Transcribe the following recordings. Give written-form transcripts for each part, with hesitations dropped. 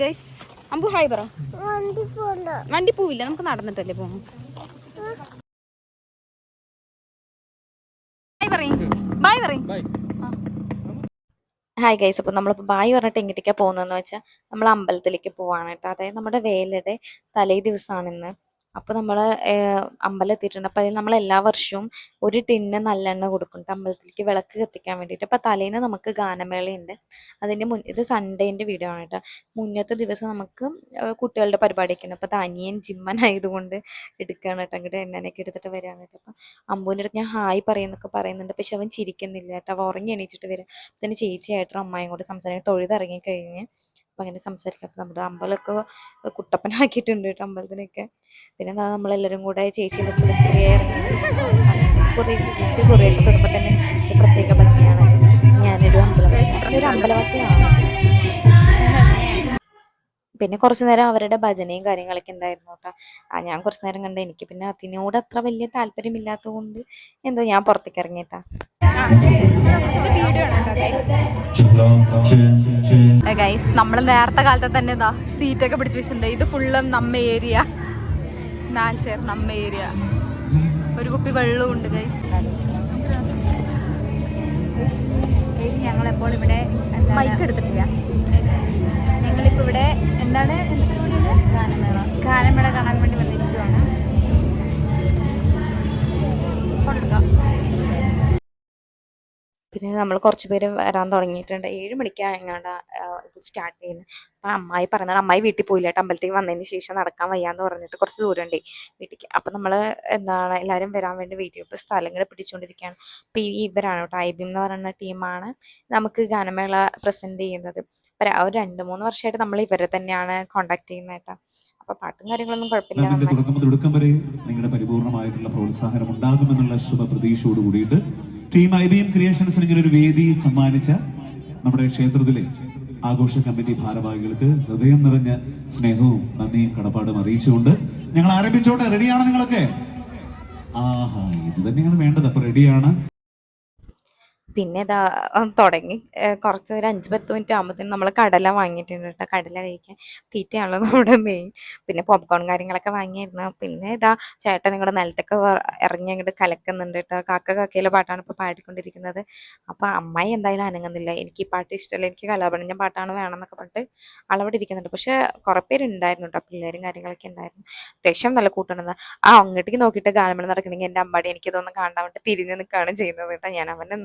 Guys അമ്പു hi പറ. വണ്ടി പോവില്ല, നമുക്ക് നടന്നിട്ടല്ലേ പോകും. ബൈ പറയും. ഹായ് ഗൈസ്, അപ്പോൾ നമ്മളിപ്പോൾ ബായ് പറഞ്ഞിട്ട് എങ്ങോട്ടേക്കാണ് പോകുന്നതെന്ന് വെച്ചാൽ നമ്മൾ അമ്പലത്തിലേക്ക് പോവാണ് കേട്ടോ. അതായത് നമ്മുടെ വേലയുടെ തലേ ദിവസമാണ് ഇന്ന്. അപ്പോൾ നമ്മൾ അമ്പലം എത്തിയിട്ടുണ്ട്. അപ്പോൾ അതിൽ നമ്മൾ എല്ലാ വർഷവും ഒരു ടിന്ന് നല്ലെണ്ണ കൊടുക്കും അമ്പലത്തിലേക്ക് വിളക്ക് കത്തിക്കാൻ വേണ്ടിയിട്ട്. അപ്പോൾ തലേന്ന് നമുക്ക് ഗാനമേളയുണ്ട്. അതിൻ്റെ ഇത് സൺഡേൻ്റെ വീഡിയോ ആണ് കേട്ടോ. മുന്നത്തെ ദിവസം നമുക്ക് കുട്ടികളുടെ പരിപാടിയൊക്കെ ഉണ്ട്. അപ്പോൾ തനിയൻ ജിമ്മനായതുകൊണ്ട് എടുക്കുകയാണ് കേട്ടോ. അങ്ങോട്ട് എണ്ണനൊക്കെ എടുത്തിട്ട് വരികയാണ് കേട്ടോ. അപ്പോൾ അമ്പൂൻ്റെ അടുത്ത് ഞാൻ ഹായ് പറയുന്നൊക്കെ പറയുന്നുണ്ട്. പക്ഷെ അവൻ ചിരിക്കുന്നില്ല കേട്ടോ. അവ ഉറങ്ങി എണീച്ചിട്ട് വരും. പിന്നെ ചേച്ചിയായിട്ടും അമ്മായും കൂടെ സംസാരിക്കും. തൊഴുതിറങ്ങി കഴിഞ്ഞ് അപ്പം അങ്ങനെ സംസാരിക്കാം. അപ്പം നമ്മുടെ അമ്പലമൊക്കെ കുട്ടപ്പനാക്കിയിട്ടുണ്ട് കേട്ടോ അമ്പലത്തിനൊക്കെ. പിന്നെ നമ്മളെല്ലാവരും കൂടെ ചേച്ചി നിൽക്കുന്ന സ്ത്രീയായി ഇറങ്ങി കുറേ കുറേയൊക്കെ തൊടുമ്പോൾ തന്നെ ഒരു പ്രത്യേക ഭംഗിയാണല്ലോ. ഞാനൊരു അമ്പലവാസിയാണ്. പിന്നെ കുറച്ച് നേരം അവരുടെ ഭജനയും കാര്യങ്ങളൊക്കെ ഉണ്ടായിരുന്നു കേട്ടോ. ഞാൻ കുറച്ച് നേരം കണ്ട്. എനിക്ക് പിന്നെ അതിനോട് അത്ര വലിയ താല്പര്യമില്ലാത്തത് കൊണ്ട് എന്തോ ഞാൻ പുറത്തേക്ക് ഇറങ്ങിയിട്ടാ. ഗൈസ് നമ്മൾ നേരത്തെ കാലത്തെ തന്നെ ഇതാ സീറ്റൊക്കെ പിടിച്ച് വെച്ചിട്ടുണ്ട്. ഇത് ഫുള്ളും നമ്മ ഏരിയ, നമ്മ ഏരിയ. ഒരു കുപ്പി വെള്ളവും ഉണ്ട് ഗൈസ്. ഞങ്ങളെപ്പോൾ ഇവിടെ മൈക്ക് എടുത്തിട്ടില്ല. ഞങ്ങളിപ്പോൾ ഇവിടെ എന്താണ് ഗാനമേള കാണാൻ വേണ്ടി വന്നിരിക്കുകയാണ്. പിന്നെ നമ്മൾ കുറച്ച് പേര് വരാൻ തുടങ്ങിയിട്ടുണ്ട്. 7 മണിക്കാണ് എങ്ങാണ്ട് ഇത് സ്റ്റാർട്ട് ചെയ്യുന്നത്. അപ്പം അമ്മായി പറഞ്ഞാൽ അമ്മായി വീട്ടിൽ പോയില്ല കേട്ടോ. അമ്പലത്തേക്ക് വന്നതിന് ശേഷം നടക്കാൻ വയ്യാന്ന് പറഞ്ഞിട്ട് കുറച്ച് ദൂരമുണ്ട് വീട്ടിലേക്ക്. അപ്പം നമ്മൾ എന്താണ് എല്ലാവരും വരാൻ വേണ്ടി വെയിറ്റ് ചെയ്യും. ഇപ്പോൾ സ്ഥലങ്ങൾ പിടിച്ചുകൊണ്ടിരിക്കുകയാണ്. അപ്പോൾ ഇവരാണ് കേട്ടോ, ഐബിം എന്ന് പറയുന്ന ടീമാണ് നമുക്ക് ഗാനമേള പ്രസൻറ്റ് ചെയ്യുന്നത്. അപ്പോൾ ഒരു 2-3 വർഷമായിട്ട് നമ്മൾ ഇവരെ തന്നെയാണ് കോൺടാക്ട് ചെയ്യുന്നത് കേട്ടോ. അപ്പോൾ പാട്ടും കാര്യങ്ങളൊന്നും കുഴപ്പമില്ല. തുടക്കം വരെ നിങ്ങളുടെ പരിപൂർണമായിട്ടുള്ള പ്രോത്സാഹനം ഉണ്ടാകുമെന്നുള്ള ശുഭ പ്രതീക്ഷയോട് കൂടിയിട്ട് ടീം ഐബിഎം ക്രിയേഷൻസിന് ഇങ്ങനെ ഒരു വേദി സമ്മാനിച്ച നമ്മുടെ ക്ഷേത്രത്തിലെ ആഘോഷ കമ്മിറ്റി ഭാരവാഹികൾക്ക് ഹൃദയം നിറഞ്ഞ സ്നേഹവും നന്ദിയും കടപ്പാടും അറിയിച്ചുകൊണ്ട് ഞങ്ങൾ ആരംഭിച്ചോട്ടെ. റെഡിയാണ് നിങ്ങളൊക്കെ? ആഹാ, ഇത് തന്നെയാണ് വേണ്ടത്. അപ്പൊ റെഡിയാണ്. പിന്നെ ഇതാ തുടങ്ങി. കുറച്ച് ഒരു 5-10 മിനിറ്റ് ആകുമ്പോഴത്തേനും നമ്മൾ കടല വാങ്ങിയിട്ടുണ്ട് കേട്ടോ. കടല കഴിക്കാൻ തീറ്റയാണല്ലോ നമ്മുടെ മെയിൻ. പിന്നെ പോപ്കോൺ കാര്യങ്ങളൊക്കെ വാങ്ങിയായിരുന്നു. പിന്നെ ഇതാ ചേട്ടൻ നിങ്ങളുടെ നിലത്തൊക്കെ ഇറങ്ങി അങ്ങോട്ട് കലക്കുന്നുണ്ട് കേട്ടോ. കാക്കയിലെ പാട്ടാണ് ഇപ്പോൾ പാടിക്കൊണ്ടിരിക്കുന്നത്. അപ്പോൾ അമ്മായി എന്തായാലും അനങ്ങുന്നില്ല. എനിക്ക് ഈ പാട്ട് ഇഷ്ടമല്ല, എനിക്ക് കലാപണിഞ്ഞ പാട്ടാണ് വേണമെന്നൊക്കെ പറഞ്ഞിട്ട് അളവിടെ ഇരിക്കുന്നുണ്ട്. പക്ഷേ കുറേ പേരുണ്ടായിരുന്നു കേട്ടോ, പിള്ളേരും കാര്യങ്ങളൊക്കെ ഉണ്ടായിരുന്നു. അത്യാവശ്യം നല്ല കൂട്ടുണ്ടെന്ന്. അങ്ങോട്ടേക്ക് നോക്കിയിട്ട് ഗാനമേള നടക്കണമെങ്കിൽ എൻ്റെ അമ്പാടി എനിക്കിതൊന്നും കാണാൻ വേണ്ടി തിരിഞ്ഞ് നിൽക്കുകയാണ് ചെയ്യുന്നത് കേട്ടോ. ഞാൻ അവനെ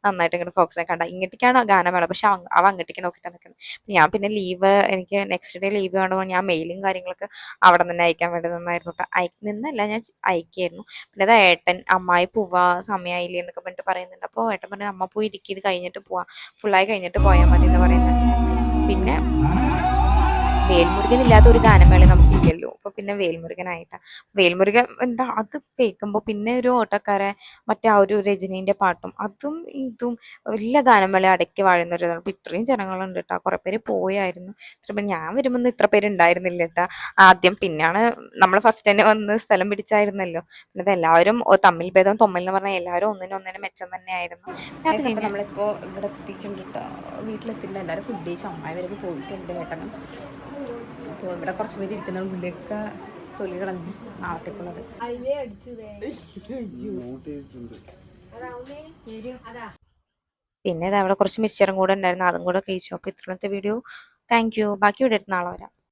നന്നായിട്ട് ഇങ്ങനെ ഫോക്കസ് കണ്ട ഇങ്ങോട്ടേക്കാണ് ഗാനമേള, പക്ഷെ അവ അങ്ങോട്ടേക്ക് നോക്കിയിട്ടാണ് നിൽക്കുന്നത്. ഞാൻ പിന്നെ ലീവ്, എനിക്ക് നെക്സ്റ്റ് ഡേ ലീവ് കാണുമ്പോൾ ഞാൻ മെയിലും കാര്യങ്ങളൊക്കെ അവിടെ തന്നെ അയക്കാൻ വേണ്ടി നിന്നായിരുന്നു കേട്ടോ. നിന്നല്ല, ഞാൻ അയക്കായിരുന്നു. പിന്നെ അത് ഏട്ടൻ അമ്മായി പോവാ സമയമായില്ലേ എന്നൊക്കെ പറഞ്ഞിട്ട് പറയുന്നുണ്ട്. അപ്പോൾ ഏട്ടൻ പറഞ്ഞു അമ്മ പോയി ഇരിക്കും, ഇത് കഴിഞ്ഞിട്ട് പോവാം, ഫുള്ളായി കഴിഞ്ഞിട്ട് പോയാൽ മതി എന്ന് പറയുന്നുണ്ട്. പിന്നെ വേൽമുരുകൻ ഇല്ലാത്ത ഒരു ഗാനമേള നമുക്കില്ലല്ലോ. അപ്പോൾ പിന്നെ വേൽമുരുകനായിട്ടാണ്. വേൽമുരുകൻ എന്താ അത് കേൾക്കുമ്പോൾ പിന്നെ ഒരു ഓട്ടക്കാരെ മറ്റേ ആ ഒരു രജനീൻ്റെ പാട്ടും അതും ഇതും എല്ലാ ഗാനമേളയും അടക്കി വാഴുന്ന ഒരു ഇതാണ്. അപ്പോൾ ഇത്രയും ജനങ്ങളുണ്ട് കേട്ടോ. കുറേ പേര് പോയായിരുന്നു. ഞാൻ വരുമ്പോൾ ഇത്ര പേര് ഉണ്ടായിരുന്നില്ല കേട്ടോ ആദ്യം. പിന്നെയാണ് നമ്മൾ ഫസ്റ്റ് തന്നെ വന്ന് സ്ഥലം പിടിച്ചായിരുന്നല്ലോ. പിന്നെ അതെല്ലാവരും തമ്മിൽ ഭേദം തൊമ്മിൽ എന്ന് പറഞ്ഞാൽ എല്ലാവരും ഒന്നിനൊന്നിനും മെച്ചം തന്നെയായിരുന്നു. അത് കഴിഞ്ഞ് നമ്മളിപ്പോൾ ഇവിടെ എത്തിയിട്ടുണ്ട് കേട്ടോ. വീട്ടിലെത്തിയിട്ടുണ്ട്. എല്ലാവരും ഫുഡ് കഴിച്ച് അമ്മായി വരെയൊക്കെ പോയിട്ടുണ്ട് ഏട്ടനും. അപ്പോൾ ഇവിടെ കുറച്ച് പേര് ഇരിക്കുന്ന ഉള്ളിലൊക്കെ തൊലി കളഞ്ഞ് നാളത്തേക്കുള്ളത്. പിന്നെ അവിടെ കുറച്ച് മിക്സ്ചറും കൂടെ ഉണ്ടായിരുന്നു, അതും കൂടെ കഴിച്ചു. അപ്പോൾ ഇത്രത്തെ വീഡിയോ. Thank you. ബാക്കി ഇവിടെ നാളെ വരാം.